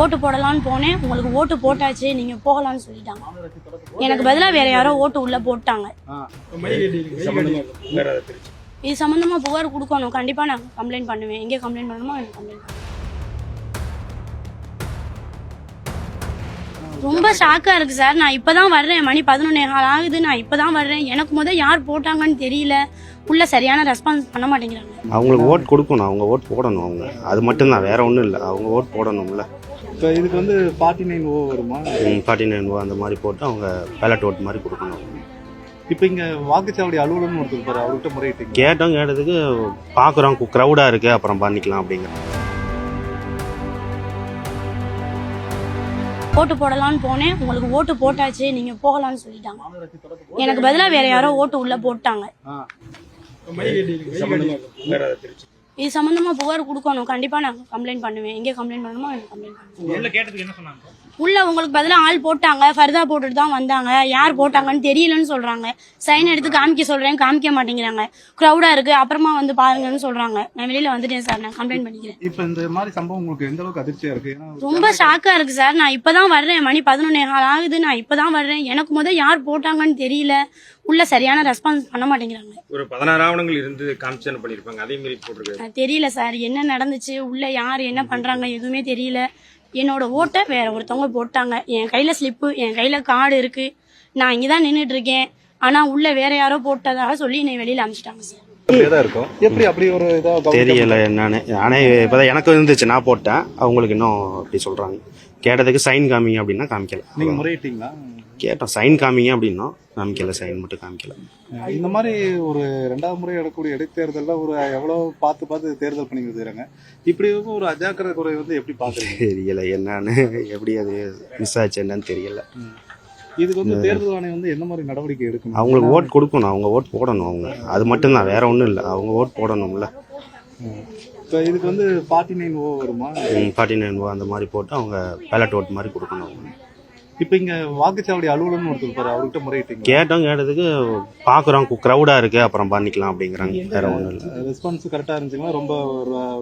ஓட்டு போடலான்னு போனேன், உங்களுக்கு ஓட்டு போட்டாச்சு நீங்க போகலான்னு சொல்லிட்டாங்க. எனக்கு பதிலா வேற யாரோ ஓட்டு உள்ள போட்டாங்க. இது சம்பந்தமா புகார் கொடுக்கணும். கண்டிப்பா நான் கம்ப்ளைண்ட் பண்ணுவேன். எங்கே கம்ப்ளைண்ட் பண்ணணுமோ எனக்கு கம்ப்ளைண்ட் பண்ணுவேன். ரொம்ப ஷாக்கா இருக்கு சார். நான் இப்பதான் வர்றேன், மணி 11:15 ஆகுது. நான் இப்பதான் வர்றேன். எனக்கு யார் போட்டாங்கன்னு தெரியல. உள்ள சரியான ரெஸ்பான்ஸ் பண்ண மாட்டேங்கிறாங்க. அவங்களுக்கு ஓட் கொடுக்கணும், அவங்க ஓட் போடணும். அவங்க அது மட்டும்தான், வேற ஒன்றும் இல்லை. அவங்க ஓட் போடணும்ல. இப்போ இதுக்கு 49O வருமா? 49O அந்த மாதிரி போட்டு அவங்க பேலட் ஓட் மாதிரி கொடுக்கணும். இப்போ இங்கே வாக்குச்சாவடி அலுவலகம்னு ஒருத்தர் இருப்பாரு, அவர்கிட்ட முறையிட்டீங்க? கேட்டதுக்கு பார்க்குறோம், க்ரௌடாக இருக்குது, அப்புறம் பண்ணிக்கலாம் அப்படிங்கிற. ஓட்டு போடலான்னு போனேன், உங்களுக்கு ஓட்டு போட்டாச்சு நீங்க போகலான்னு சொல்லிட்டாங்க. எனக்கு பதிலா வேற யாரோ ஓட்டு உள்ள போட்டாங்க. இது சம்பந்தமா புகார் கொடுக்கணும். கண்டிப்பா நான் கம்ப்ளைண்ட் பண்ணுவேன். எங்கே கம்ப்ளைண்ட் பண்ணணுமோ எனக்கு கம்ப்ளைண்ட் பண்ணுவேன். உள்ள உங்களுக்கு பதிலா ஆள் போட்டாங்க, ஃபர்தா போட்டுட்டு தான் வந்தாங்க. யார் போட்டாங்கன்னு தெரியலன்னு சொல்றாங்க. சைன் எடுத்து காமிக்க சொல்றேன், காமிக்க மாட்டேங்கிறாங்க. க்ரௌடா இருக்கு, அப்புறமா பாருங்கன்னு சொல்றாங்க. நான் வெளியில வந்துட்டேன் சார், நான் கம்ப்ளைண்ட் பண்ணிக்கிறேன். இப்போ இந்த மாதிரி சம்பவம் உங்களுக்கு எந்த அளவுக்கு அதிர்ச்சியா இருக்கு? ரொம்ப ஷாக்கா இருக்கு சார். நான் இப்பதான் வர்றேன், மணி 11:15 ஆகுது. நான் இப்பதான் வர்றேன். எனக்கு யார் போட்டாங்கன்னு தெரியல. உள்ள சரியான ரெஸ்பான்ஸ் பண்ண மாட்டேங்கிறாங்க. ஒரு 16 ஆவணங்கள் இருந்து காமிச்சன பண்ணிருப்பாங்க, அதே மாதிரி போட்டுருக்காங்க. தெரியல சார் என்ன நடந்துச்சு, உள்ள யார் என்ன பண்றாங்க எதுவுமே தெரியல. என்னோட ஓட்டை வேற ஒருத்தவங்க போட்டாங்க. என் கையில ஸ்லிப்பு, என் கையில கார்டு இருக்கு. நான் இங்கதான் நின்றுட்டு இருக்கேன். ஆனா உள்ள வேற யாரோ போட்டதாக சொல்லி என்னை வெளியில அனுப்பிச்சிட்டாங்க சார். எப்படி அப்படி ஒரு தெரியல என்னன்னு. நானே இப்போதான் எனக்கு இருந்துச்சு, நான் போட்டேன். அவங்களுக்கு இன்னும் அப்படி சொல்றாங்க. கேட்டதுக்கு சைன் காமிங்க அப்படின்னா காமிக்கல. நீங்க முறையிட்டீங்களா? கேட்டோம் சைன் காமிங்க அப்படின்னா காமிக்கல, சைன் மட்டும் காமிக்கல. இந்த மாதிரி ஒரு 2வது முறை எடுக்கக்கூடிய இடைத்தேர்தலில் எவ்வளோ பார்த்து தேர்தல் பண்ணிக்கிறாங்க. இப்படி ஒரு அஜாக்கிரதை குறை எப்படி பார்க்குறீங்க? தெரியல என்னன்னு, எப்படி அது மிஸ் ஆச்சு என்னன்னு தெரியல. இதுக்கு தேர்தல் ஆணையம் என்ன மாதிரி நடவடிக்கை எடுக்கணும்? அவங்களுக்கு ஓட் கொடுக்கணும், அவங்க ஓட் போடணும். அவங்க அது மட்டும்தான், வேற ஒன்றும் இல்லை. அவங்க ஓட் போடணும்ல. இப்போ இதுக்கு 49O வருமா? 49O அந்த மாதிரி போட்டு அவங்க பேலட் ஓட் மாதிரி கொடுக்கணும். இப்போ இங்கே வாக்குச்சாவடி அலுவலகம்னு ஒருத்தர் இருப்பாரு, அவர்கிட்ட முறையிட்டீங்க? கேட்டதுக்கு பார்க்குறோம், க்ரௌடாக இருக்குது, அப்புறம் பண்ணிக்கலாம் அப்படிங்கிறாங்க. வேற ஒன்றும் இல்லை. ரெஸ்பான்ஸ் கரெக்டாக இருந்துச்சுங்களா? ரொம்ப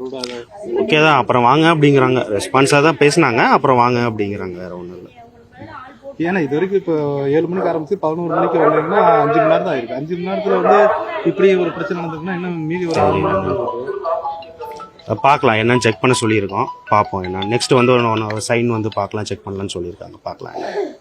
ரூடாக ஓகே தான், அப்புறம் வாங்க அப்படிங்கிறாங்க. ரெஸ்பான்ஸாக தான் பேசினாங்க, அப்புறம் வாங்க அப்படிங்கிறாங்க. வேற ஒன்றும் இல்லை. ஏன்னா இது வரைக்கும் இப்போ 7 மணிக்கு ஆரம்பிச்சு 11 மணிக்கு வந்தீங்கன்னா 5 மணி நேரம் தான் ஆயிருக்கு. 5 மணி நேரத்தில் இப்படி ஒரு பிரச்சனை நடந்ததுன்னா இன்னும் மீதி பார்க்கலாம், என்னன்னு செக் பண்ண சொல்லியிருக்கோம். பார்ப்போம் என்ன நெக்ஸ்ட் ஒரு சைன் பார்க்கலாம், செக் பண்ணலான்னு சொல்லியிருக்காங்க. பார்க்கலாம்.